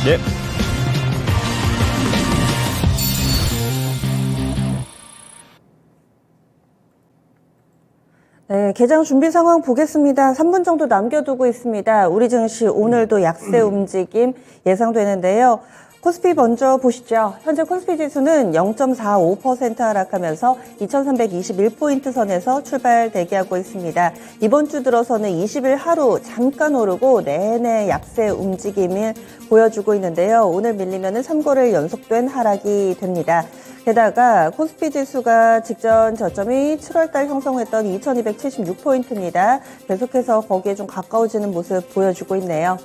네. 네, 개장 준비 상황 보겠습니다. 3분 정도 남겨두고 있습니다. 우리 증시 오늘도 약세 움직임 예상되는데요. 코스피 먼저 보시죠. 현재 코스피 지수는 0.45% 하락하면서 2321포인트 선에서 출발 대기하고 있습니다. 이번 주 들어서는 20일 하루 잠깐 오르고 내내 약세 움직임을 보여주고 있는데요. 오늘 밀리면은 3거래일 연속된 하락이 됩니다. 게다가 코스피 지수가 직전 저점이 7월달 형성했던 2276포인트입니다. 계속해서 거기에 좀 가까워지는 모습 보여주고 있네요.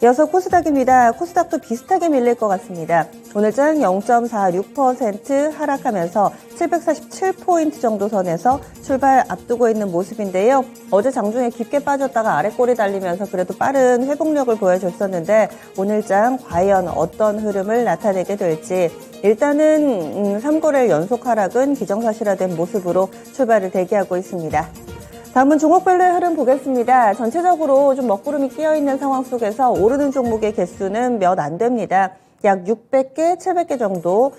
이어서 코스닥입니다. 코스닥도 비슷하게 밀릴 것 같습니다. 오늘장 0.46% 하락하면서 747포인트 정도 선에서 출발 앞두고 있는 모습인데요. 어제 장중에 깊게 빠졌다가 아래꼬리 달리면서 그래도 빠른 회복력을 보여줬었는데 오늘장 과연 어떤 흐름을 나타내게 될지 일단은 3거래일 연속 하락은 기정사실화된 모습으로 출발을 대기하고 있습니다. 다음은 종목별로의 흐름 보겠습니다. 전체적으로 좀 먹구름이 끼어있는 상황 속에서 오르는 종목의 개수는 몇 안 됩니다. 약 600개, 700개 정도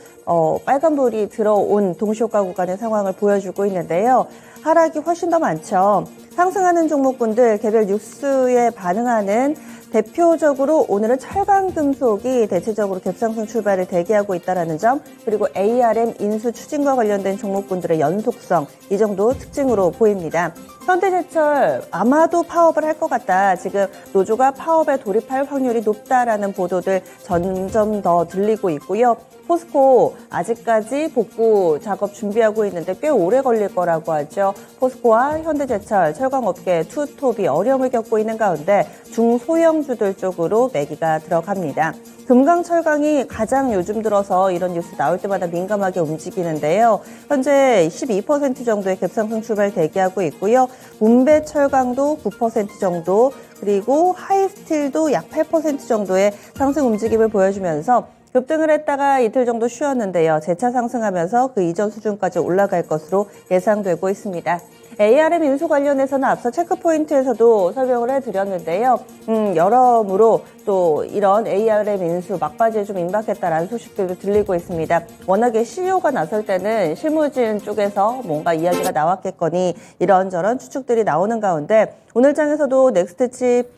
빨간불이 들어온 동시효과 구간의 상황을 보여주고 있는데요. 하락이 훨씬 더 많죠. 상승하는 종목군들 개별 뉴스에 반응하는 대표적으로 오늘은 철강금속이 대체적으로 갭상승 출발을 대기하고 있다는 점, 그리고 ARM 인수 추진과 관련된 종목군들의 연속성, 이 정도 특징으로 보입니다. 현대제철 아마도 파업을 할 것 같다. 지금 노조가 파업에 돌입할 확률이 높다라는 보도들 점점 더 들리고 있고요. 포스코 아직까지 복구 작업 준비하고 있는데 꽤 오래 걸릴 거라고 하죠. 포스코와 현대제철, 철강업계 투톱이 어려움을 겪고 있는 가운데 중소형주들 쪽으로 매기가 들어갑니다. 금강철강이 가장 요즘 들어서 이런 뉴스 나올 때마다 민감하게 움직이는데요. 현재 12% 정도의 갭상승 출발 대기하고 있고요. 문배철강도 9% 정도, 그리고 하이스틸도 약 8% 정도의 상승 움직임을 보여주면서 급등을 했다가 이틀 정도 쉬었는데요. 재차 상승하면서 그 이전 수준까지 올라갈 것으로 예상되고 있습니다. ARM 인수 관련해서는 앞서 체크포인트에서도 설명을 해드렸는데요. 여러모로 또 이런 ARM 인수 막바지에 좀 임박했다라는 소식들도 들리고 있습니다. 워낙에 CEO가 나설 때는 실무진 쪽에서 뭔가 이야기가 나왔겠거니 이런저런 추측들이 나오는 가운데 오늘 장에서도 넥스트칩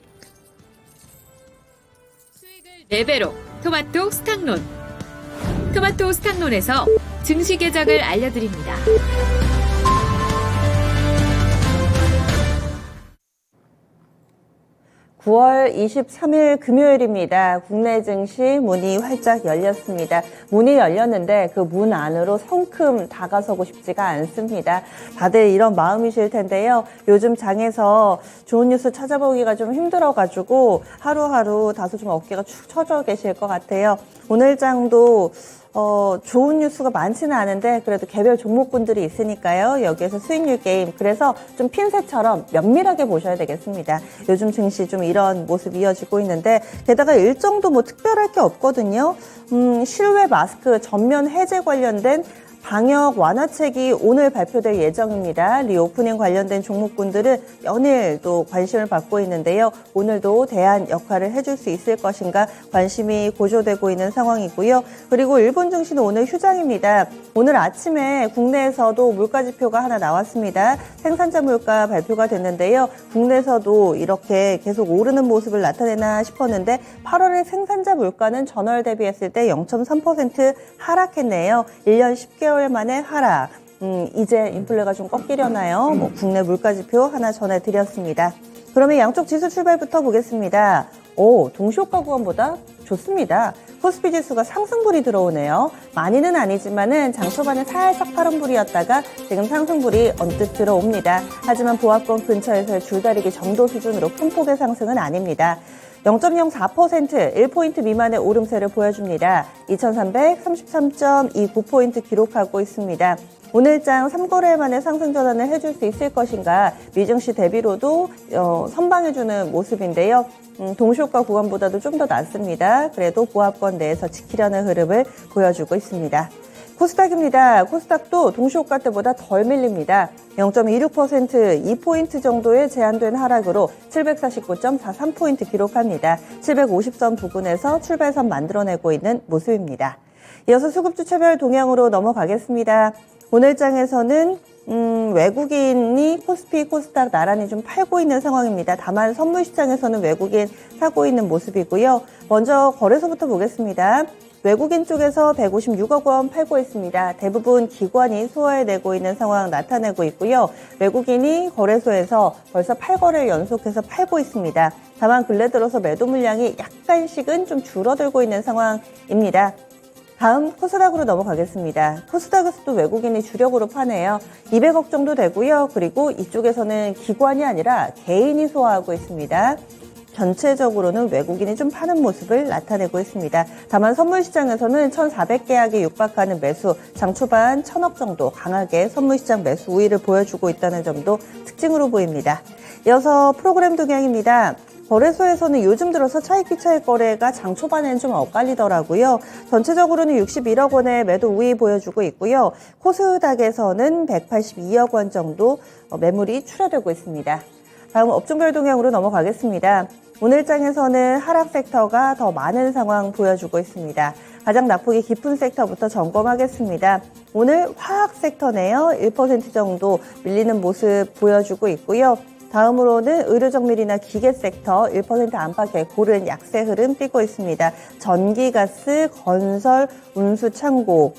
수익을 4배로 토마토 스탁론. 토마토 스탁론에서 증시 계정을 알려드립니다. (9월 23일) 금요일입니다. 국내 증시 문이 활짝 열렸습니다. 문이 열렸는데 그 문 안으로 성큼 다가서고 싶지가 않습니다. 다들 이런 마음이실 텐데요. 요즘 장에서 좋은 뉴스 찾아보기가 좀 힘들어가지고 하루하루 다소 좀 어깨가 축 처져 계실 것 같아요. 오늘 장도 좋은 뉴스가 많지는 않은데 그래도 개별 종목군들이 있으니까요. 여기에서 수익률 게임, 그래서 좀 핀셋처럼 면밀하게 보셔야 되겠습니다. 요즘 증시 좀 이런 모습 이어지고 있는데 게다가 일정도 뭐 특별할 게 없거든요. 실외 마스크 전면 해제 관련된 방역 완화책이 오늘 발표될 예정입니다. 리오프닝 관련된 종목군들은 연일 또 관심을 받고 있는데요. 오늘도 대안 역할을 해줄 수 있을 것인가 관심이 고조되고 있는 상황이고요. 그리고 일본 증시는 오늘 휴장입니다. 오늘 아침에 국내에서도 물가지표가 하나 나왔습니다. 생산자 물가 발표가 됐는데요. 국내에서도 이렇게 계속 오르는 모습을 나타내나 싶었는데 8월의 생산자 물가는 전월 대비했을 때 0.3% 하락했네요. 1년 10개월 만에 하락. 이제 인플레가 좀 꺾이려나요? 국내 물가지표 하나 전해드렸습니다. 그러면 양쪽 지수 출발부터 보겠습니다. 동시효과 구간보다 좋습니다. 코스피 지수가 상승불이 들어오네요. 많이는 아니지만은 장 초반에 살짝 파란불이었다가 지금 상승불이 언뜻 들어옵니다. 하지만 보합권 근처에서의 줄다리기 정도 수준으로 큰 폭의 상승은 아닙니다. 0.04%, 1포인트 미만의 오름세를 보여줍니다. 2333.29포인트 기록하고 있습니다. 오늘장 3거래일 만에 상승 전환을 해줄 수 있을 것인가, 미증시 대비로도 선방해주는 모습인데요. 동시효과 구간보다도 좀 더 낮습니다. 그래도 보합권 내에서 지키려는 흐름을 보여주고 있습니다. 코스닥입니다. 코스닥도 동시호가 때보다 덜 밀립니다. 0.26%, 2포인트 정도의 제한된 하락으로 749.43포인트 기록합니다. 750선 부근에서 출발선 만들어내고 있는 모습입니다. 이어서 수급주체별 동향으로 넘어가겠습니다. 오늘 장에서는 외국인이 코스피, 코스닥 나란히 좀 팔고 있는 상황입니다. 다만 선물시장에서는 외국인 사고 있는 모습이고요. 먼저 거래소부터 보겠습니다. 외국인 쪽에서 156억 원 팔고 있습니다. 대부분 기관이 소화해내고 있는 상황 나타내고 있고요. 외국인이 거래소에서 벌써 8거래를 연속해서 팔고 있습니다. 다만 근래 들어서 매도 물량이 약간씩은 좀 줄어들고 있는 상황입니다. 다음 코스닥으로 넘어가겠습니다. 코스닥에서도 외국인이 주력으로 파네요. 200억 정도 되고요. 그리고 이쪽에서는 기관이 아니라 개인이 소화하고 있습니다. 전체적으로는 외국인이 좀 파는 모습을 나타내고 있습니다. 다만 선물시장에서는 1,400계약에 육박하는 매수, 장 초반 1,000억 정도 강하게 선물시장 매수 우위를 보여주고 있다는 점도 특징으로 보입니다. 이어서 프로그램 동향입니다. 거래소에서는 요즘 들어서 차익기차익 거래가 장 초반에는 좀 엇갈리더라고요. 전체적으로는 61억 원의 매도 우위 보여주고 있고요. 코스닥에서는 182억 원 정도 매물이 출하되고 있습니다. 다음 업종별 동향으로 넘어가겠습니다. 오늘 장에서는 하락 섹터가 더 많은 상황 보여주고 있습니다. 가장 낙폭이 깊은 섹터부터 점검하겠습니다. 오늘 화학 섹터네요. 1% 정도 밀리는 모습 보여주고 있고요. 다음으로는 의료정밀이나 기계 섹터 1% 안팎의 고른 약세 흐름 띄고 있습니다. 전기가스, 건설, 운수, 창고,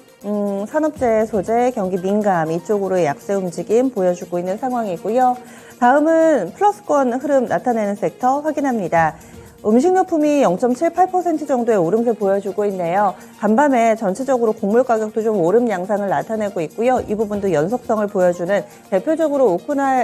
산업재해 소재, 경기 민감 이쪽으로의 약세 움직임 보여주고 있는 상황이고요. 다음은 플러스권 흐름 나타내는 섹터 확인합니다. 음식료품이 0.78% 정도의 오름세 보여주고 있네요. 간밤에 전체적으로 곡물 가격도 좀 오름 양상을 나타내고 있고요. 이 부분도 연속성을 보여주는 대표적으로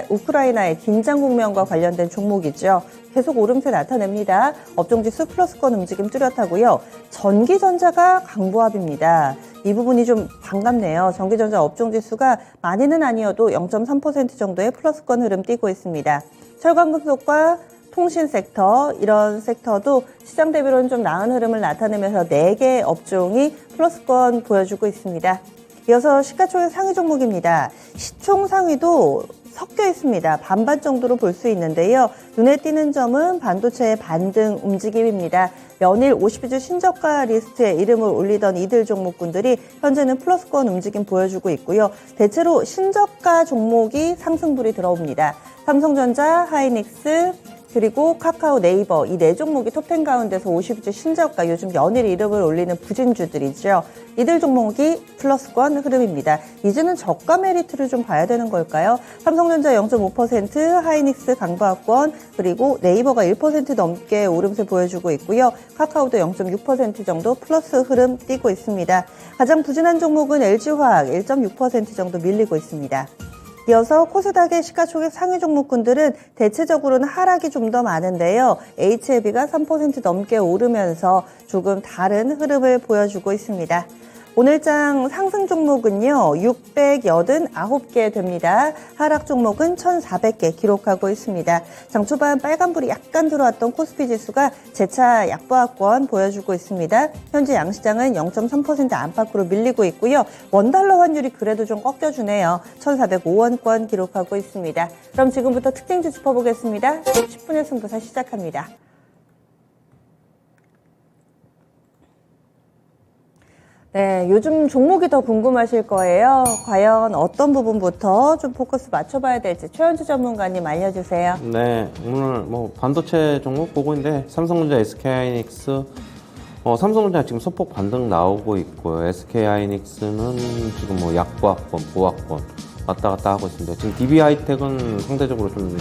우크라이나의 긴장 국면과 관련된 종목이죠. 계속 오름세 나타냅니다. 업종지수 플러스권 움직임 뚜렷하고요. 전기전자가 강보합입니다. 이 부분이 좀 반갑네요. 전기전자 업종지수가 많이는 아니어도 0.3% 정도의 플러스권 흐름 띄고 있습니다. 철강금속과 통신 섹터, 이런 섹터도 시장 대비로는 좀 나은 흐름을 나타내면서 4개 업종이 플러스권 보여주고 있습니다. 이어서 시가총액 상위 종목입니다. 시총 상위도 섞여 있습니다. 반반 정도로 볼 수 있는데요. 눈에 띄는 점은 반도체의 반등 움직임입니다. 연일 50주 신저가 리스트에 이름을 올리던 이들 종목군들이 현재는 플러스권 움직임 보여주고 있고요. 대체로 신저가 종목이 상승불이 들어옵니다. 삼성전자, 하이닉스, 그리고 카카오, 네이버 이 4종목이 톱10 가운데서 50주 신저가 요즘 연일 이름을 올리는 부진주들이죠. 이들 종목이 플러스권 흐름입니다. 이제는 저가 메리트를 좀 봐야 되는 걸까요? 삼성전자 0.5%, 하이닉스 강보합권, 그리고 네이버가 1% 넘게 오름세 보여주고 있고요. 카카오도 0.6% 정도 플러스 흐름 띄고 있습니다. 가장 부진한 종목은 LG화학 1.6% 정도 밀리고 있습니다. 이어서 코스닥의 시가총액 상위 종목군들은 대체적으로는 하락이 좀 더 많은데요. HLB가 3% 넘게 오르면서 조금 다른 흐름을 보여주고 있습니다. 오늘장 상승 종목은요, 689개 됩니다. 하락 종목은 1,400개 기록하고 있습니다. 장 초반 빨간불이 약간 들어왔던 코스피 지수가 재차 약보합권 보여주고 있습니다. 현재 양시장은 0.3% 안팎으로 밀리고 있고요. 원달러 환율이 그래도 좀 꺾여주네요. 1,405원권 기록하고 있습니다. 그럼 지금부터 특징주 짚어보겠습니다. 10분의 승부사 시작합니다. 네, 요즘 종목이 더 궁금하실 거예요. 과연 어떤 부분부터 좀 포커스 맞춰봐야 될지 최현주 전문가님 알려주세요. 네, 오늘 반도체 종목 보고 있는데 삼성전자, SK하이닉스, 삼성전자 지금 소폭 반등 나오고 있고요. SK하이닉스는 지금 약보합권, 보합권 왔다 갔다 하고 있습니다. 지금 DB하이텍은 상대적으로 좀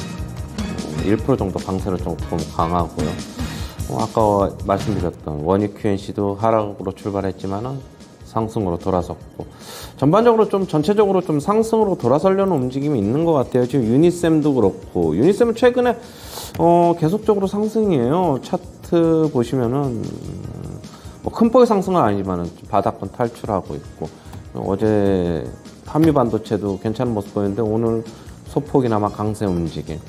1% 정도 강세로 조금 강하고요. 아까 말씀드렸던 원익 QNC도 하락으로 출발했지만은 상승으로 돌아섰고, 전반적으로 좀 전체적으로 좀 상승으로 돌아서려는 움직임이 있는 것 같아요. 지금 유니셈도 그렇고, 유니셈은 최근에 계속적으로 상승이에요. 차트 보시면은 큰 폭의 상승은 아니지만은 바닥권 탈출하고 있고, 어제 한미 반도체도 괜찮은 모습 보였는데 오늘 소폭이나마 강세 움직임.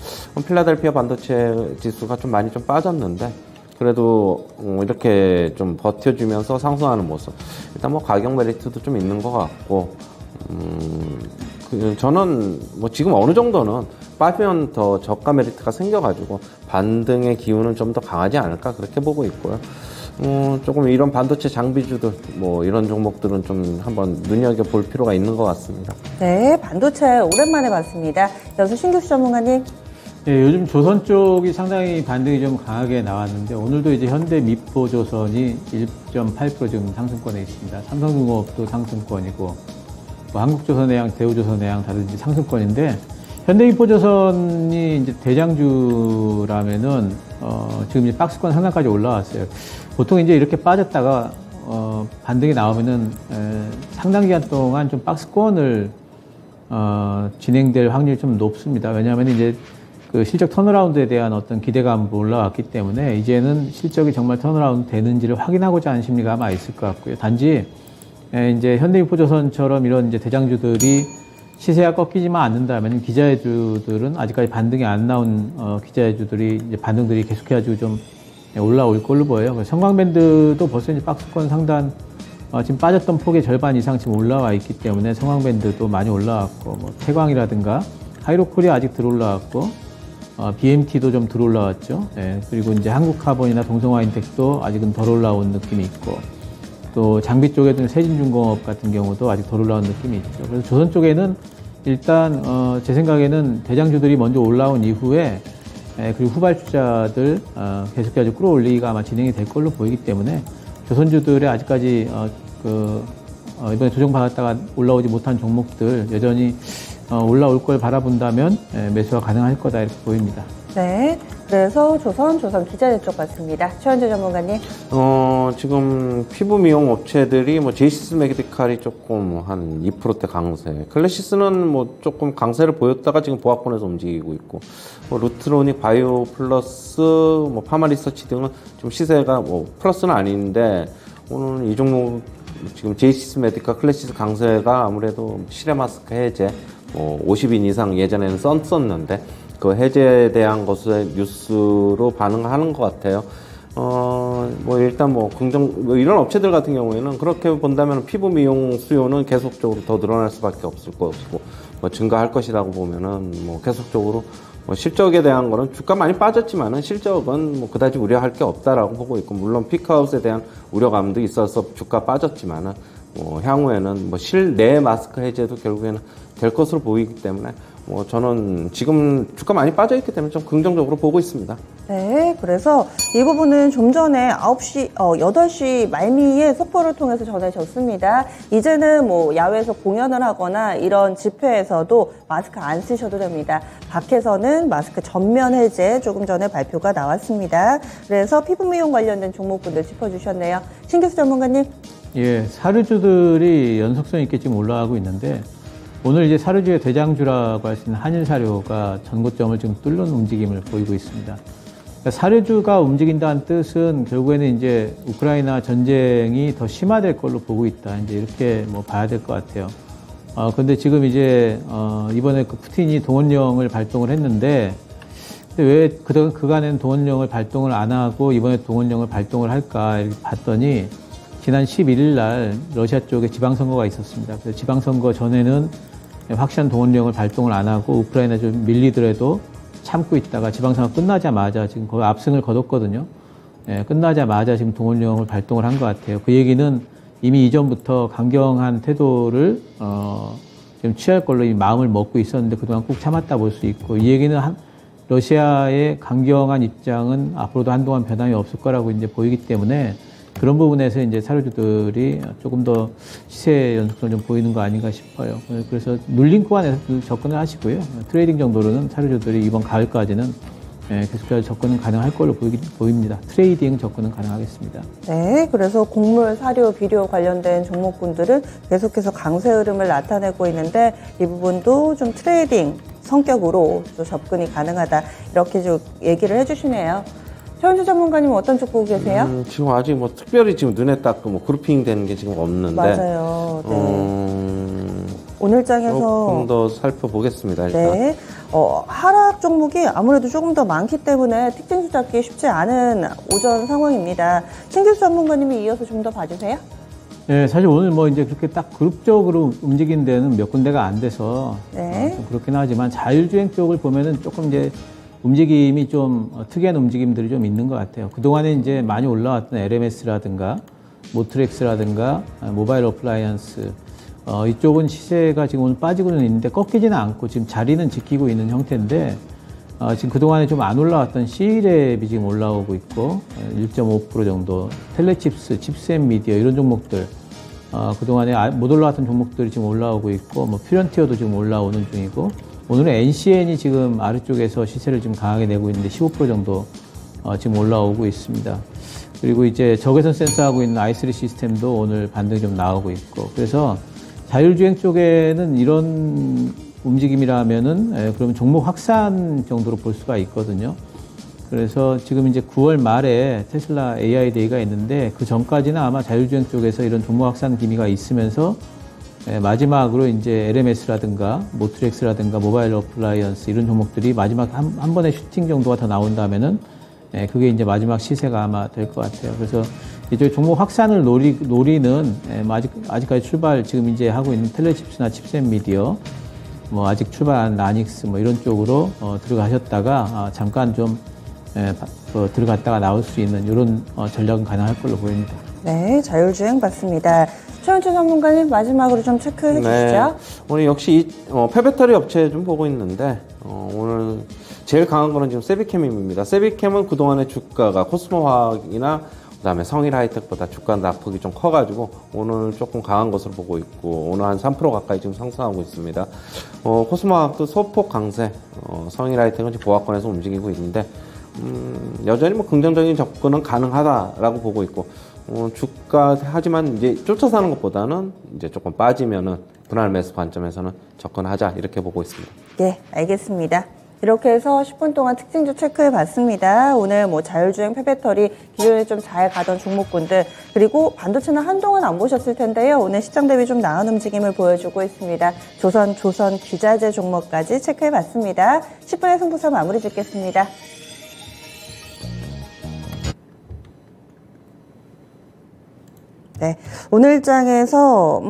필라델피아 반도체 지수가 좀 많이 좀 빠졌는데 그래도 이렇게 좀 버텨주면서 상승하는 모습. 일단 뭐 가격 메리트도 좀 있는 것 같고, 저는 뭐 지금 어느 정도는 빠지면 더 저가 메리트가 생겨가지고 반등의 기운은 좀 더 강하지 않을까 그렇게 보고 있고요. 조금 이런 반도체 장비주들 뭐 이런 종목들은 좀 한번 눈여겨볼 필요가 있는 것 같습니다. 네, 반도체 오랜만에 봤습니다. 여기서 신규수 전문가님. 예, 요즘 조선 쪽이 상당히 반등이 좀 강하게 나왔는데 오늘도 이제 현대 미포조선이 1.8% 지금 상승권에 있습니다. 삼성중공업도 상승권이고 뭐 한국조선해양, 대우조선해양 다들 이제 상승권인데 현대미포조선이 이제 대장주라면은 지금 이제 박스권 상단까지 올라왔어요. 보통 이제 이렇게 빠졌다가 반등이 나오면은 상당 기간 동안 좀 박스권을 진행될 확률이 좀 높습니다. 왜냐하면 이제 그 실적 턴어라운드에 대한 어떤 기대감도 올라왔기 때문에 이제는 실적이 정말 턴어라운드 되는지를 확인하고자 하는 심리가 아마 있을 것 같고요. 단지 이제 현대미포조선처럼 이런 이제 대장주들이 시세가 꺾이지만 않는다면 기자재주들은 아직까지 반등이 안 나온 기자재주들이 이제 반등들이 계속해가지고 좀 올라올 걸로 보여요. 그래서 성광밴드도 벌써 이제 박스권 상단 지금 빠졌던 폭의 절반 이상 지금 올라와 있기 때문에 성광밴드도 많이 올라왔고 뭐 태광이라든가 하이로콜이 아직 들어올라왔고 BMT도 좀 들어올라왔죠. 예, 그리고 이제 한국카본이나 동성화인텍스도 아직은 덜 올라온 느낌이 있고 또 장비 쪽에도 세진중공업 같은 경우도 아직 덜 올라온 느낌이 있죠. 그래서 조선 쪽에는 일단 제 생각에는 대장주들이 먼저 올라온 이후에 그리고 후발주자들 계속해서 끌어올리기가 아마 진행이 될 걸로 보이기 때문에 조선주들의 아직까지 이번에 조정받았다가 올라오지 못한 종목들 여전히 올라올 걸 바라본다면 매수가 가능할 거다 이렇게 보입니다. 네, 그래서 조선 기자재 쪽 같습니다. 최현재 전문가님. 지금 피부 미용 업체들이 뭐 제이시스 메디칼이 조금 한 2%대 강세, 클래시스는 뭐 조금 강세를 보였다가 지금 보합권에서 움직이고 있고, 뭐 루트로닉, 바이오 플러스, 뭐 파마리서치 등은 좀 시세가 뭐 플러스는 아닌데 오늘 이 종목 지금 제이시스 메디칼, 클래시스 강세가 아무래도 실외 마스크 해제, 뭐 50인 이상 예전에는 썼었는데 그 해제에 대한 것에 뉴스로 반응하는 것 같아요. 뭐 일단 뭐 이런 업체들 같은 경우에는 그렇게 본다면 피부 미용 수요는 계속적으로 더 늘어날 수밖에 없을 것이고, 뭐 증가할 것이라고 보면은 뭐 계속적으로 뭐 실적에 대한 거는 주가 많이 빠졌지만은 실적은 뭐 그다지 우려할 게 없다라고 보고 있고, 물론 피크아웃에 대한 우려감도 있어서 주가 빠졌지만은 뭐 향후에는 뭐 실내 마스크 해제도 결국에는 될 것으로 보이기 때문에 뭐 저는 지금 주가 많이 빠져있기 때문에 좀 긍정적으로 보고 있습니다. 네, 그래서 이 부분은 좀 전에 8시 말미에 속보를 통해서 전해졌습니다. 이제는 뭐 야외에서 공연을 하거나 이런 집회에서도 마스크 안 쓰셔도 됩니다. 밖에서는 마스크 전면 해제 조금 전에 발표가 나왔습니다. 그래서 피부 미용 관련된 종목분들 짚어주셨네요. 신규수 전문가님. 예, 사료주들이 연속성 있게 지금 올라가고 있는데 오늘 이제 사료주의 대장주라고 할 수 있는 한일사료가 전고점을 지금 뚫는 움직임을 보이고 있습니다. 그러니까 사료주가 움직인다는 뜻은 결국에는 이제 우크라이나 전쟁이 더 심화될 걸로 보고 있다. 이제 이렇게 뭐 봐야 될 것 같아요. 근데 지금 이제 이번에 그 푸틴이 동원령을 발동을 했는데 왜 그간에는 동원령을 발동을 안 하고 이번에 동원령을 발동을 할까 이렇게 봤더니 지난 11일 날 러시아 쪽에 지방선거가 있었습니다. 그래서 지방선거 전에는 확실한 동원령을 발동을 안 하고 우크라이나 좀 밀리더라도 참고 있다가 지방선거 끝나자마자 지금 거의 압승을 거뒀거든요. 예, 끝나자마자 지금 동원령을 발동을 한 것 같아요. 그 얘기는 이미 이전부터 강경한 태도를 좀 취할 걸로 이 마음을 먹고 있었는데 그동안 꾹 참았다 볼 수 있고, 이 얘기는 러시아의 강경한 입장은 앞으로도 한동안 변함이 없을 거라고 이제 보이기 때문에 그런 부분에서 이제 사료주들이 조금 더 시세 연속성을 좀 보이는 거 아닌가 싶어요. 그래서 눌린 구간에서 접근을 하시고요. 트레이딩 정도로는 사료주들이 이번 가을까지는 계속해서 접근은 가능할 걸로 보입니다. 트레이딩 접근은 가능하겠습니다. 네, 그래서 곡물, 사료, 비료 관련된 종목군들은 계속해서 강세 흐름을 나타내고 있는데 이 부분도 좀 트레이딩 성격으로 또 접근이 가능하다 이렇게 좀 얘기를 해주시네요. 최현주 전문가님은 어떤 쪽 보고 계세요? 지금 아직 뭐 특별히 지금 눈에 딱 뭐 그룹핑 되는 게 지금 없는데. 맞아요. 네. 오늘 장에서 조금 더 살펴보겠습니다. 일단. 네. 하락 종목이 아무래도 조금 더 많기 때문에 특징주 잡기 쉽지 않은 오전 상황입니다. 신규수 전문가님이 이어서 좀 더 봐주세요. 네, 사실 오늘 뭐 이제 그렇게 딱 그룹적으로 움직이는 데는 몇 군데가 안 돼서 네. 좀 그렇긴 하지만 자율주행 쪽을 보면은 조금 이제 움직임이 좀 특이한 움직임들이 좀 있는 것 같아요. 그동안에 이제 많이 올라왔던 LMS라든가 모트렉스라든가 모바일 어플라이언스 이쪽은 시세가 지금 오늘 빠지고는 있는데 꺾이지는 않고 지금 자리는 지키고 있는 형태인데 지금 그동안에 좀 안 올라왔던 C랩이 지금 올라오고 있고 1.5% 정도 텔레칩스, 칩스앤미디어 이런 종목들 그동안에 못 올라왔던 종목들이 지금 올라오고 있고 뭐 퓨런티어도 지금 올라오는 중이고 오늘은 NCN이 지금 아래쪽에서 시세를 지금 강하게 내고 있는데 15% 정도 지금 올라오고 있습니다. 그리고 이제 적외선 센서하고 있는 i3 시스템도 오늘 반등이 좀 나오고 있고 그래서 자율주행 쪽에는 이런 움직임이라면은 그러면 종목 확산 정도로 볼 수가 있거든요. 그래서 지금 이제 9월 말에 테슬라 AI 데이가 있는데 그 전까지는 아마 자율주행 쪽에서 이런 종목 확산 기미가 있으면서 마지막으로 이제 LMS라든가 모트렉스라든가 모바일 어플라이언스 이런 종목들이 마지막 한 번의 슈팅 정도가 더 나온다면은 그게 이제 마지막 시세가 아마 될 것 같아요. 그래서 이제 종목 확산을 노리는 아직까지 출발 지금 이제 하고 있는 텔레칩스나 칩셋미디어 뭐 아직 출발한 라닉스 뭐 이런 쪽으로 들어가셨다가 잠깐 좀 들어갔다가 나올 수 있는 이런 전략은 가능할 걸로 보입니다. 네, 자율주행 봤습니다. 최현주 전문가님 마지막으로 좀 체크해 주시죠. 네, 오늘 역시 폐배터리 업체 좀 보고 있는데 오늘 제일 강한 거는 지금 세비캠입니다. 세비캠은 그동안의 주가가 코스모화학이나 그다음에 성일하이텍보다 주가 낙폭이 좀 커가지고 오늘 조금 강한 것으로 보고 있고 오늘 한 3% 가까이 지금 상승하고 있습니다. 코스모화학도 소폭 강세, 성일하이텍은 지금 보합권에서 움직이고 있는데 여전히 뭐 긍정적인 접근은 가능하다라고 보고 있고 주가 하지만 이제 쫓아 사는 것보다는 이제 조금 빠지면은 분할 매수 관점에서는 접근하자 이렇게 보고 있습니다. 네, 알겠습니다. 이렇게 해서 10분 동안 특징주 체크해 봤습니다. 오늘 뭐 자율주행 폐배터리 기존에 좀 잘 가던 종목군들 그리고 반도체는 한동안 안 보셨을 텐데요. 오늘 시장 대비 좀 나은 움직임을 보여주고 있습니다. 조선 기자재 종목까지 체크해 봤습니다. 10분의 승부사 마무리 짓겠습니다. 네, 오늘 장에서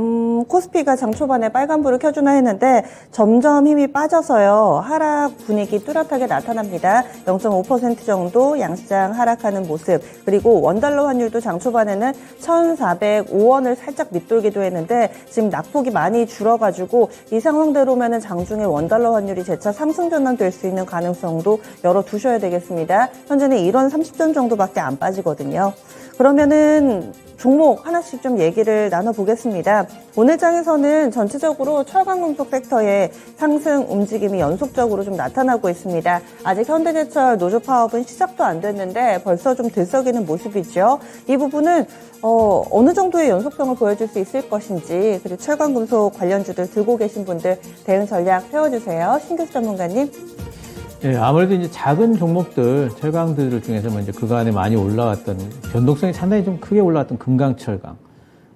코스피가 장 초반에 빨간불을 켜주나 했는데 점점 힘이 빠져서요. 하락 분위기 뚜렷하게 나타납니다. 0.5% 정도 양시장 하락하는 모습. 그리고 원달러 환율도 장 초반에는 1,405원을 살짝 밑돌기도 했는데 지금 낙폭이 많이 줄어가지고 이 상황대로면은 장중에 원달러 환율이 재차 상승 전환될 수 있는 가능성도 열어두셔야 되겠습니다. 현재는 1원 30전 정도밖에 안 빠지거든요. 그러면은 종목 하나씩 좀 얘기를 나눠보겠습니다. 오늘 장에서는 전체적으로 철강금속 섹터의 상승 움직임이 연속적으로 좀 나타나고 있습니다. 아직 현대제철 노조 파업은 시작도 안 됐는데 벌써 좀 들썩이는 모습이죠. 이 부분은 어느 정도의 연속성을 보여줄 수 있을 것인지 그리고 철강금속 관련주들 들고 계신 분들 대응 전략 세워주세요. 신규수 전문가님. 예, 아무래도 이제 작은 종목들, 철강들 중에서 이제 그간에 많이 올라왔던, 변동성이 상당히 좀 크게 올라왔던 금강철강.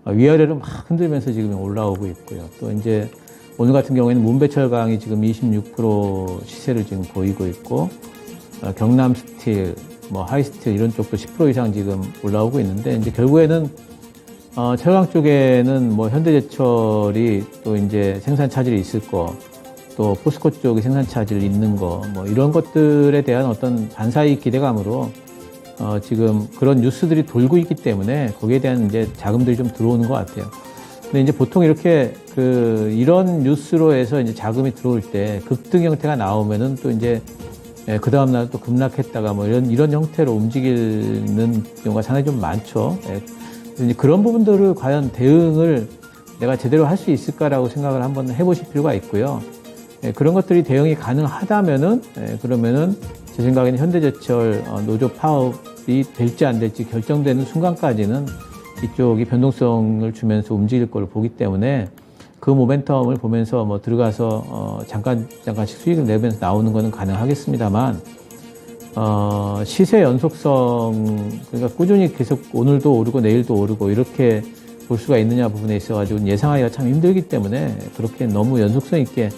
위아래로 막 흔들면서 지금 올라오고 있고요. 또 이제 오늘 같은 경우에는 문배철강이 지금 26% 시세를 지금 보이고 있고, 경남스틸, 뭐 하이스틸 이런 쪽도 10% 이상 지금 올라오고 있는데, 이제 결국에는, 철강 쪽에는 뭐 현대제철이 또 이제 생산 차질이 있을 거, 또 포스코 쪽이 생산 차질 있는 거, 뭐 이런 것들에 대한 어떤 반사이 기대감으로 지금 그런 뉴스들이 돌고 있기 때문에 거기에 대한 이제 자금들이 좀 들어오는 것 같아요. 근데 이제 보통 이렇게 이런 뉴스로 해서 이제 자금이 들어올 때 급등 형태가 나오면은 또 이제 그 다음날 또 급락했다가 뭐 이런 형태로 움직이는 경우가 상당히 좀 많죠. 그래서 이제 그런 부분들을 과연 대응을 내가 제대로 할 수 있을까라고 생각을 한번 해보실 필요가 있고요. 그런 것들이 대응이 가능하다면은, 그러면은 제 생각에는 현대제철 노조 파업이 될지 안 될지 결정되는 순간까지는 이쪽이 변동성을 주면서 움직일 걸로 보기 때문에 그 모멘텀을 보면서 뭐 들어가서 잠깐씩 수익을 내면서 나오는 거는 가능하겠습니다만, 시세 연속성, 그러니까 꾸준히 계속 오늘도 오르고 내일도 오르고 이렇게 볼 수가 있느냐 부분에 있어가지고 예상하기가 참 힘들기 때문에 그렇게 너무 연속성 있게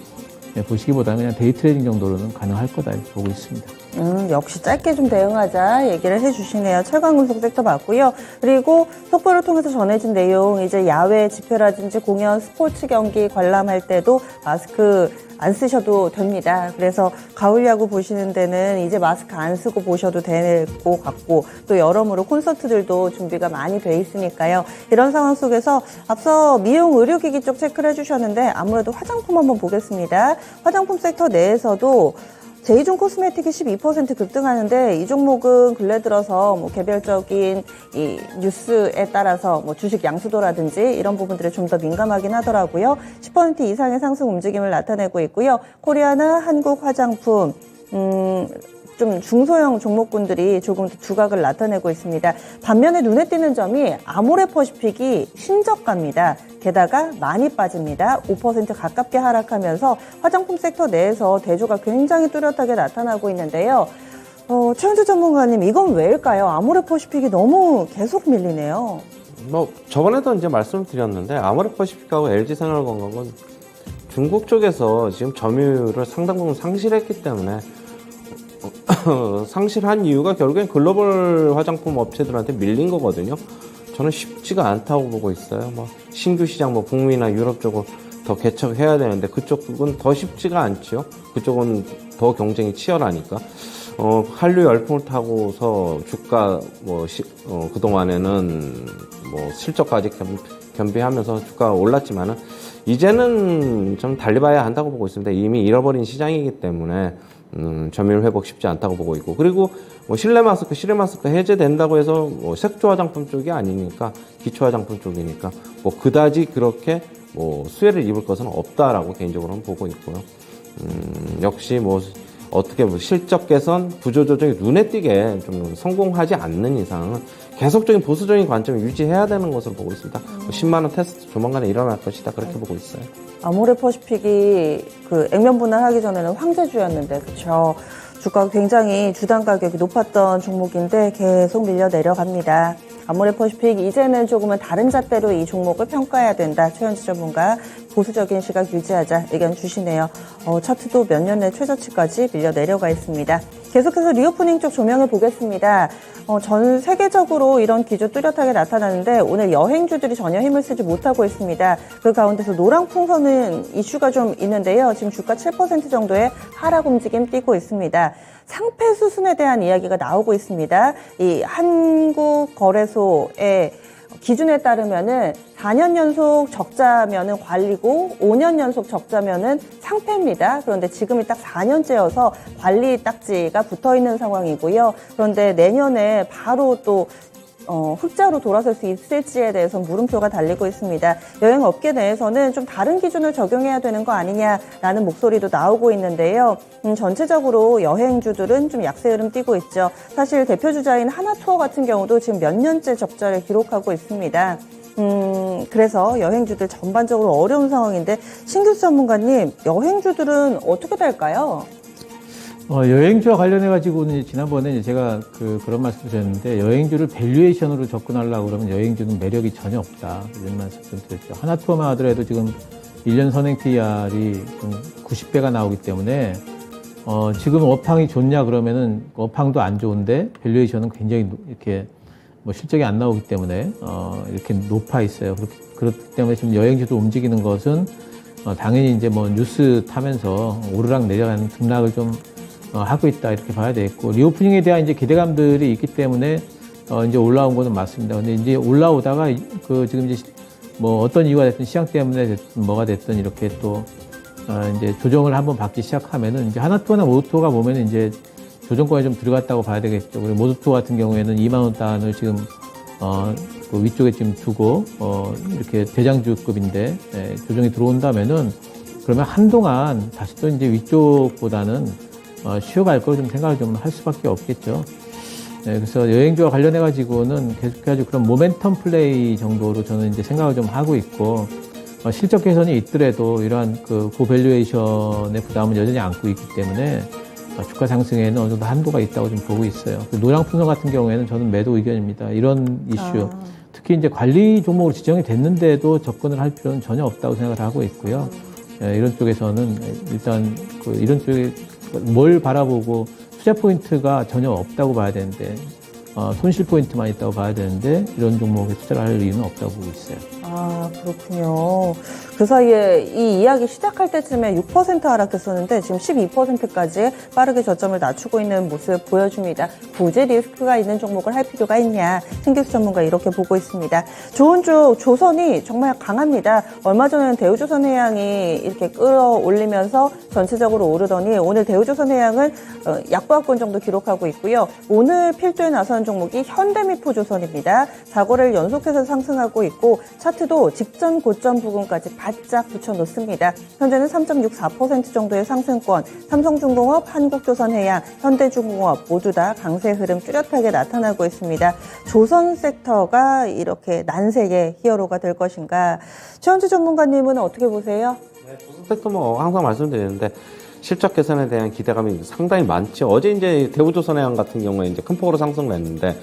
보시기보다는 그냥 데이 트레이딩 정도로는 가능할 거다 이렇게 보고 있습니다. 역시 짧게 좀 대응하자 얘기를 해주시네요. 철강금속 섹터 봤고요. 그리고 속보를 통해서 전해진 내용, 이제 야외 집회라든지 공연, 스포츠 경기 관람할 때도 마스크 안 쓰셔도 됩니다. 그래서 가을 야구 보시는 데는 이제 마스크 안 쓰고 보셔도 될 것 같고, 또 여러모로 콘서트들도 준비가 많이 돼 있으니까요. 이런 상황 속에서 앞서 미용 의료기기 쪽 체크를 해주셨는데 아무래도 화장품 한번 보겠습니다. 화장품 섹터 내에서도 제이존 코스메틱이 12% 급등하는데, 이 종목은 근래 들어서 뭐 개별적인 이 뉴스에 따라서 뭐 주식 양수도라든지 이런 부분들에 좀 더 민감하긴 하더라고요. 10% 이상의 상승 움직임을 나타내고 있고요. 코리아나 한국 화장품, 좀 중소형 종목군들이 조금 더 두각을 나타내고 있습니다. 반면에 눈에 띄는 점이 아모레퍼시픽이 신저가입니다. 게다가 많이 빠집니다. 5% 가깝게 하락하면서 화장품 섹터 내에서 대조가 굉장히 뚜렷하게 나타나고 있는데요. 최현주 전문가님, 이건 왜일까요? 아모레퍼시픽이 너무 계속 밀리네요. 뭐 저번에도 이제 말씀을 드렸는데 아모레퍼시픽하고 LG생활건강은 중국 쪽에서 지금 점유율을 상당 부분 상실했기 때문에 상실한 이유가 결국엔 글로벌 화장품 업체들한테 밀린 거거든요. 저는 쉽지가 않다고 보고 있어요. 뭐 신규 시장, 뭐 북미나 유럽 쪽을 더 개척해야 되는데 그쪽은 더 쉽지가 않죠. 그쪽은 더 경쟁이 치열하니까. 한류 열풍을 타고서 주가 그동안에는 뭐 실적까지 겸비하면서 주가가 올랐지만은 이제는 좀 달리 봐야 한다고 보고 있습니다. 이미 잃어버린 시장이기 때문에 점유율 회복 쉽지 않다고 보고 있고, 그리고 뭐 실내 마스크 해제된다고 해서 뭐 색조 화장품 쪽이 아니니까, 기초 화장품 쪽이니까 뭐 그다지 그렇게 뭐 수혜를 입을 것은 없다라고 개인적으로는 보고 있고요. 역시 뭐 어떻게 뭐 실적 개선, 구조 조정이 눈에 띄게 좀 성공하지 않는 이상은 계속적인 보수적인 관점을 유지해야 되는 것으로 보고 있습니다. 10만 원 테스트 조만간에 일어날 것이다, 그렇게 보고 있어요. 아모레퍼시픽이 그 액면 분할하기 전에는 황제주였는데, 그렇죠. 주가가 굉장히 주당 가격이 높았던 종목인데 계속 밀려 내려갑니다. 아모레퍼시픽, 이제는 조금은 다른 잣대로 이 종목을 평가해야 된다. 최현지 전문가 보수적인 시각 유지하자 의견 주시네요. 차트도 몇 년 내 최저치까지 밀려 내려가 있습니다. 계속해서 리오프닝 쪽 조명해 보겠습니다. 전 세계적으로 이런 기조 뚜렷하게 나타나는데 오늘 여행주들이 전혀 힘을 쓰지 못하고 있습니다. 그 가운데서 노랑풍선은 이슈가 좀 있는데요. 지금 주가 7% 정도의 하락 움직임 띄고 있습니다. 상패 수순에 대한 이야기가 나오고 있습니다. 이 한국거래소의 기준에 따르면은 4년 연속 적자면은 관리고 5년 연속 적자면은 상패입니다. 그런데 지금이 딱 4년째여서 관리 딱지가 붙어 있는 상황이고요. 그런데 내년에 바로 또 흑자로 돌아설 수 있을지에 대해서 물음표가 달리고 있습니다. 여행업계 내에서는 좀 다른 기준을 적용해야 되는 거 아니냐라는 목소리도 나오고 있는데요. 전체적으로 여행주들은 좀 약세 흐름 띄고 있죠. 사실 대표주자인 하나투어 같은 경우도 지금 몇 년째 적자를 기록하고 있습니다. 그래서 여행주들 전반적으로 어려운 상황인데, 신규 전문가님, 여행주들은 어떻게 될까요? 여행주와 관련해가지고는 지난번에 제가 그런 말씀 드렸는데, 여행주를 밸류에이션으로 접근하려고 그러면 여행주는 매력이 전혀 없다, 이런 말씀 드렸죠. 하나투어만 하더라도 지금 1년 선행 PER이 좀 90배가 나오기 때문에, 지금 업황이 좋냐 그러면은 업황도 안 좋은데 밸류에이션은 굉장히 이렇게 뭐 실적이 안 나오기 때문에, 이렇게 높아 있어요. 그렇기 때문에 지금 여행주도 움직이는 것은, 당연히 이제 뭐 뉴스 타면서 오르락 내리락 등락을 좀 하고 있다, 이렇게 봐야 되겠고, 리오프닝에 대한 이제 기대감들이 있기 때문에 이제 올라온 거는 맞습니다. 근데 이제 올라오다가 지금 이제 뭐 어떤 이유가 됐든 시장 때문에 됐든 뭐가 됐든 이렇게 또 이제 조정을 한번 받기 시작하면은, 이제 하나투어나 모두투어가 보면은 이제 조정권에 좀 들어갔다고 봐야 되겠죠. 그리고 모두투어 같은 경우에는 2만 원 단을 지금 그 위쪽에 지금 두고 이렇게 대장주급인데 조정이 들어온다면은, 그러면 한동안 다시 또 이제 위쪽보다는 쉬어갈 걸 좀 생각을 좀 할 수밖에 없겠죠. 그래서 여행주와 관련해가지고는 계속해가지고 그런 모멘텀 플레이 정도로 저는 이제 생각을 좀 하고 있고, 실적 개선이 있더라도 이러한 고밸류에이션의 부담은 여전히 안고 있기 때문에 주가 상승에는 어느 정도 한도가 있다고 좀 보고 있어요. 노량풍선 같은 경우에는 저는 매도 의견입니다. 이런 이슈, 특히 이제 관리 종목으로 지정이 됐는데도 접근을 할 필요는 전혀 없다고 생각을 하고 있고요. 이런 쪽에서는 일단 이런 쪽에 뭘 바라보고 투자 포인트가 전혀 없다고 봐야 되는데 손실 포인트만 있다고 봐야 되는데 이런 종목에 투자를 할 이유는 없다고 보고 있어요. 아, 그렇군요. 그 사이에 이 이야기 시작할 때쯤에 6% 하락했었는데 지금 12%까지 빠르게 저점을 낮추고 있는 모습 보여줍니다. 굳이 리스크가 있는 종목을 할 필요가 있냐. 신규수 전문가 이렇게 보고 있습니다. 좋은 쪽 조선이 정말 강합니다. 얼마 전에는 대우조선해양이 이렇게 끌어올리면서 전체적으로 오르더니 오늘 대우조선해양은 약보합권 정도 기록하고 있고요. 오늘 필두에 나선 종목이 현대미포조선입니다. 4거래를 연속해서 상승하고 있고 차트도 직전 고점 부근까지 바짝 붙여놓습니다. 현재는 3.64% 정도의 상승권, 삼성중공업, 한국조선해양, 현대중공업 모두 다 강세 흐름 뚜렷하게 나타나고 있습니다. 조선 섹터가 이렇게 난세의 히어로가 될 것인가? 최현주 전문가님은 어떻게 보세요? 조선 섹터 뭐 항상 말씀드리는데 실적 개선에 대한 기대감이 상당히 많죠. 어제 이제 대우조선해양 같은 경우에 이제 큰 폭으로 상승을 했는데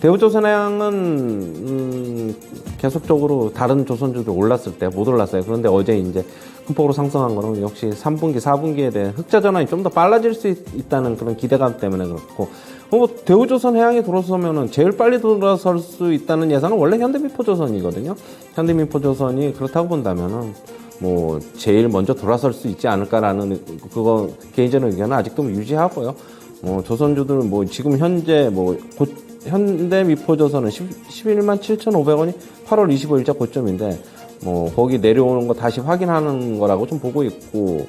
대우조선해양은 계속적으로 다른 조선주들 올랐을 때 못 올랐어요. 그런데 어제 이제 큰 폭으로 상승한 거는 역시 3분기, 4분기에 대한 흑자 전환이 좀 더 빨라질 수 있다는 그런 기대감 때문에 그렇고 대우조선해양이 돌아서면은 제일 빨리 돌아설 수 있다는 예상은 원래 현대미포조선이거든요. 현대미포조선이 그렇다고 본다면은 뭐 제일 먼저 돌아설 수 있지 않을까라는 그거 개인적인 의견은 아직도 유지하고요. 조선주들 뭐 지금 현재 현대미포조선은 11만 7,500원이 8월 25일자 고점인데 뭐 거기 내려오는 거 다시 확인하는 거라고 좀 보고 있고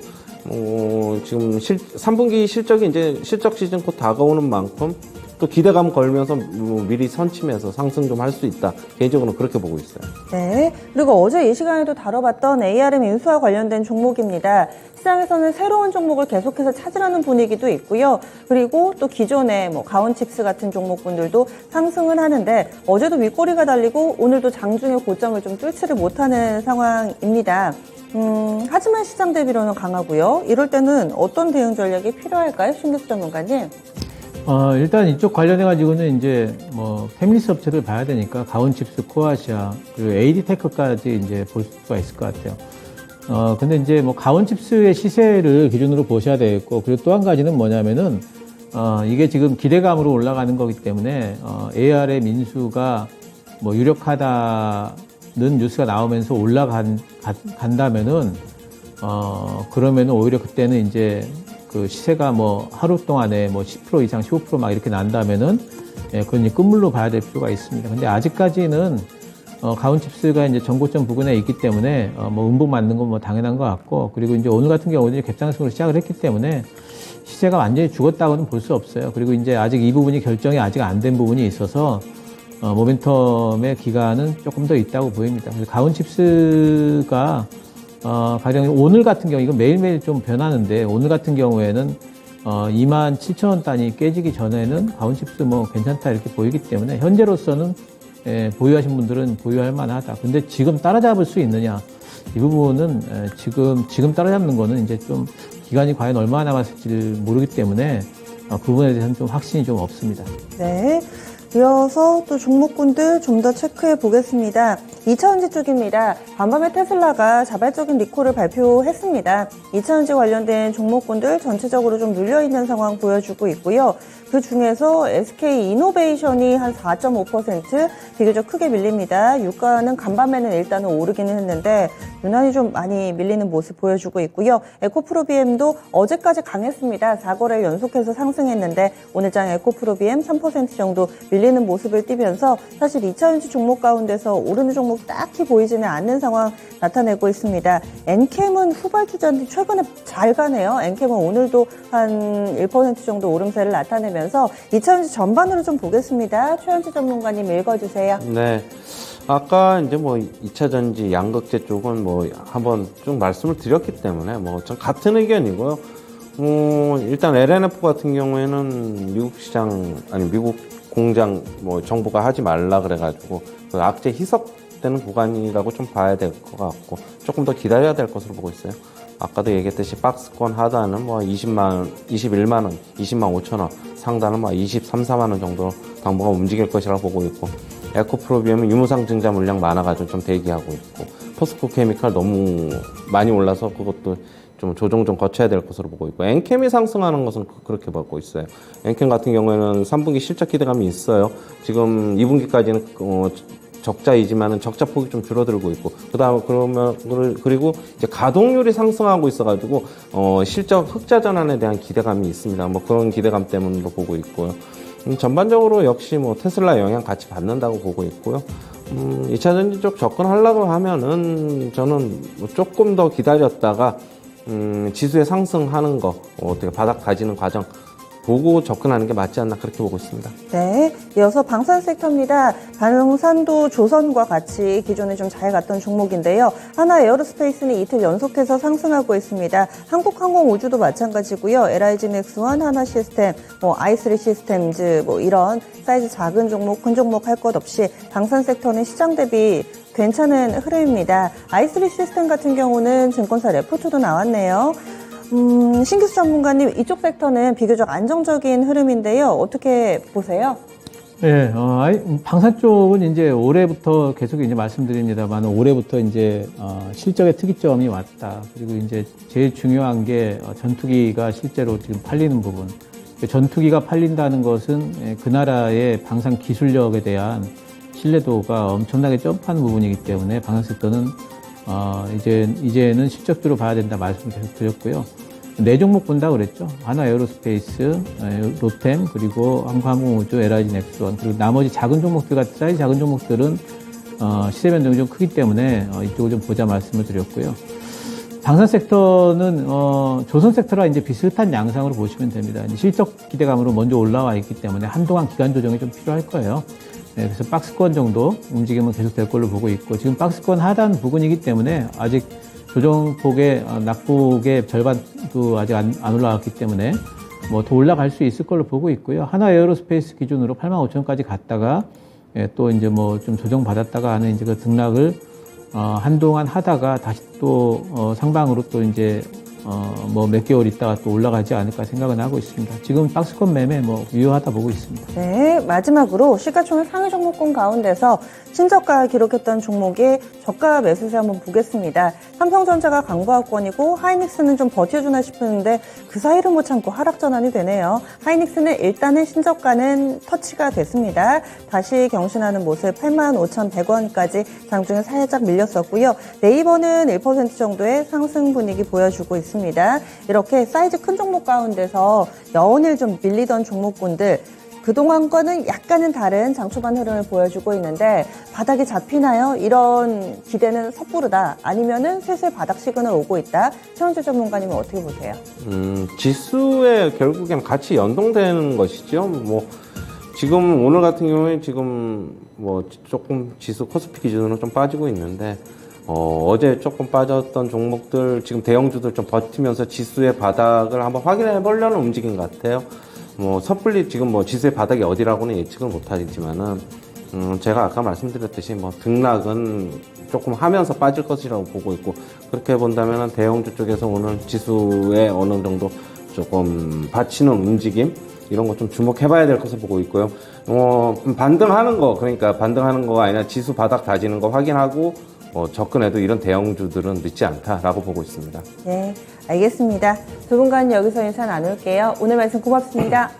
지금 3분기 실적이 이제 실적 시즌 곧 다가오는 만큼 또 기대감 걸면서 미리 선침해서 상승 좀 할 수 있다. 개인적으로 그렇게 보고 있어요. 네. 그리고 어제 이 시간에도 다뤄봤던 ARM 인수와 관련된 종목입니다. 시장에서는 새로운 종목을 계속해서 찾으라는 분위기도 있고요. 그리고 또 기존의 가온칩스 같은 종목분들도 상승을 하는데 어제도 윗꼬리가 달리고 오늘도 장중의 고점을 좀 뚫지를 못하는 상황입니다. 하지만 시장 대비로는 강하고요. 이럴 때는 어떤 대응 전략이 필요할까요? 신규수 전문가님. 일단 이쪽 관련해가지고는 이제 패밀리스 업체를 봐야 되니까 가온칩스, 코아시아, 그리고 AD테크까지 이제 볼 수가 있을 것 같아요. 근데 이제 가온칩스의 시세를 기준으로 보셔야 되겠고, 그리고 또 한 가지는 뭐냐면은, 이게 지금 기대감으로 올라가는 거기 때문에, AR의 민수가 유력하다는 뉴스가 나오면서 올라간다면은, 그러면은 오히려 그때는 이제 그 시세가 하루 동안에 10% 이상 15% 막 이렇게 난다면은 그건 이제 끝물로 봐야 될 필요가 있습니다. 근데 아직까지는 가온칩스가 이제 전고점 부근에 있기 때문에 음봉 맞는 건 당연한 것 같고, 그리고 이제 오늘 같은 경우는 갭상승으로 시작을 했기 때문에 시세가 완전히 죽었다고는 볼 수 없어요. 그리고 이제 아직 이 부분이 결정이 아직 안 된 부분이 있어서 모멘텀의 기간은 조금 더 있다고 보입니다. 그래서 가온칩스가 가령 오늘 같은 경우, 이건 매일매일 좀 변하는데, 오늘 같은 경우에는 27,000원 단위 깨지기 전에는 가온칩스 괜찮다 이렇게 보이기 때문에 현재로서는 보유하신 분들은 보유할 만하다. 근데 지금 따라잡을 수 있느냐? 이 부분은 지금 따라잡는 거는 이제 좀 기간이 과연 얼마나 남았을지 모르기 때문에 그 부분에 대해서는 좀 확신이 좀 없습니다. 네. 이어서 또 종목군들 좀 더 체크해 보겠습니다. 2차전지 쪽입니다. 반밤에 테슬라가 자발적인 리콜을 발표했습니다. 2차전지 관련된 종목군들 전체적으로 좀 눌려있는 상황 보여주고 있고요. 그 중에서 SK이노베이션이 한 4.5% 비교적 크게 밀립니다. 유가는 간밤에는 일단은 오르기는 했는데 유난히 좀 많이 밀리는 모습 보여주고 있고요. 에코프로비엠도 어제까지 강했습니다. 4거래를 연속해서 상승했는데 오늘장 에코프로비엠 3% 정도 밀리는 모습을 띠면서 사실 2차전지 종목 가운데서 오르는 종목 딱히 보이지는 않는 상황 나타내고 있습니다. 엔캠은 후발주자인데 최근에 잘 가네요. 엔캠은 오늘도 한 1% 정도 오름세를 나타내면서 2차전지 전반으로 좀 보겠습니다. 최현주 전문가님 읽어주세요. 네. 아까 이제 2차전지 양극재 쪽은 한번 쭉 말씀을 드렸기 때문에 전 같은 의견이고요. 일단 LNF 같은 경우에는 미국 공장 정부가 하지 말라 그래가지고 그 악재 희석되는 구간이라고 좀 봐야 될 것 같고 조금 더 기다려야 될 것으로 보고 있어요. 아까도 얘기했듯이 박스권 하단은 21만 원, 20만 5천 원, 상단은 23, 4만 원 정도 당분간 움직일 것이라고 보고 있고, 에코프로비엠은 유무상증자 물량 많아가지고 좀 대기하고 있고, 포스코 케미칼 너무 많이 올라서 그것도 좀 조정 좀 거쳐야 될 것으로 보고 있고, 엔캠이 상승하는 것은 그렇게 보고 있어요. 엔캠 같은 경우에는 3분기 실적 기대감이 있어요. 지금 2분기까지는 적자이지만은 적자 폭이 좀 줄어들고 있고, 그리고 이제 가동률이 상승하고 있어가지고 실적 흑자 전환에 대한 기대감이 있습니다. 뭐 그런 기대감 때문으로 보고 있고요. 전반적으로 역시 뭐 테슬라 영향 같이 받는다고 보고 있고요. 2차 전지 쪽 접근하려고 하면은 저는 뭐 조금 더 기다렸다가 지수의 상승하는 거, 어떻게 바닥 다지는 과정 보고 접근하는 게 맞지 않나 그렇게 보고 있습니다. 네, 이어서 방산 섹터입니다. 방산도 조선과 같이 기존에 좀 잘 갔던 종목인데요. 하나 에어로스페이스는 이틀 연속해서 상승하고 있습니다. 한국항공우주도 마찬가지고요. LIG넥스원, 하나시스템, i3 시스템즈 이런 사이즈 작은 종목, 큰 종목 할 것 없이 방산 섹터는 시장 대비 괜찮은 흐름입니다. i3 시스템 같은 경우는 증권사 레포트도 나왔네요. 신기수 전문가님, 이쪽 섹터는 비교적 안정적인 흐름인데요. 어떻게 보세요? 네, 방산 쪽은 이제 올해부터 계속 이제 말씀드립니다만, 올해부터 이제 실적의 특이점이 왔다. 그리고 이제 제일 중요한 게 전투기가 실제로 지금 팔리는 부분. 전투기가 팔린다는 것은 그 나라의 방산 기술력에 대한 신뢰도가 엄청나게 점프하는 부분이기 때문에 방산 섹터는 이제는 실적으로 봐야 된다 말씀을 계속 드렸고요. 네 종목 본다고 그랬죠. 하나 에어로스페이스, 로템, 그리고 한국항공우주, LIG넥스원, 그리고 나머지 작은 종목들 같은 사이즈 작은 종목들은 시세 변동이 좀 크기 때문에 이쪽을 좀 보자 말씀을 드렸고요. 방산 섹터는 조선 섹터랑 이제 비슷한 양상으로 보시면 됩니다. 실적 기대감으로 먼저 올라와 있기 때문에 한동안 기간 조정이 좀 필요할 거예요. 네, 그래서 박스권 정도 움직임은 계속 될 걸로 보고 있고, 지금 박스권 하단 부근이기 때문에 아직 조정폭의 낙폭의 절반도 아직 안 올라왔기 때문에 뭐 더 올라갈 수 있을 걸로 보고 있고요. 하나 에어로스페이스 기준으로 85,000원까지 갔다가 또 이제 뭐 좀 조정 받았다가 하는 이제 그 등락을 한동안 하다가 다시 또 상방으로 또 이제 뭐 몇 개월 있다가 또 올라가지 않을까 생각은 하고 있습니다. 지금 박스권 매매 뭐 유효하다 보고 있습니다. 네, 마지막으로 시가총액 상위 종목군 가운데서 신저가 기록했던 종목의 저가 매수세 한번 보겠습니다. 삼성전자가 강보합권이고 하이닉스는 좀 버텨주나 싶었는데 그 사이를 못 참고 하락 전환이 되네요. 하이닉스는 일단은 신저가는 터치가 됐습니다. 다시 경신하는 모습 85,100원까지 장중에 살짝 밀렸었고요. 네이버는 1% 정도의 상승 분위기 보여주고 있습니다. 이렇게 사이즈 큰 종목 가운데서 여운을 좀 밀리던 종목군들, 그동안과는 약간은 다른 장초반 흐름을 보여주고 있는데 바닥이 잡히나요? 이런 기대는 섣부르다. 아니면은 슬슬 바닥 시그널 오고 있다. 최원재 전문가님은 어떻게 보세요? 지수에 결국엔 같이 연동되는 것이죠. 뭐 지금 오늘 같은 경우에 지금 뭐 조금 지수 코스피 기준으로 좀 빠지고 있는데 어제 조금 빠졌던 종목들 지금 대형주들 좀 버티면서 지수의 바닥을 한번 확인해 보려는 움직임 같아요. 뭐 섣불리 지금 뭐 지수의 바닥이 어디라고는 예측을 못하겠지만은 제가 아까 말씀드렸듯이 뭐 등락은 조금 하면서 빠질 것이라고 보고 있고, 그렇게 본다면은 대형주 쪽에서 오늘 지수에 어느 정도 조금 받치는 움직임 이런 거 좀 주목해봐야 될 것을 보고 있고요. 반등하는 거, 그러니까 반등하는 거가 아니라 지수 바닥 다지는 거 확인하고 접근해도 이런 대형주들은 늦지 않다라고 보고 있습니다. 네, 알겠습니다. 두 분간 여기서 인사 나눌게요. 오늘 말씀 고맙습니다.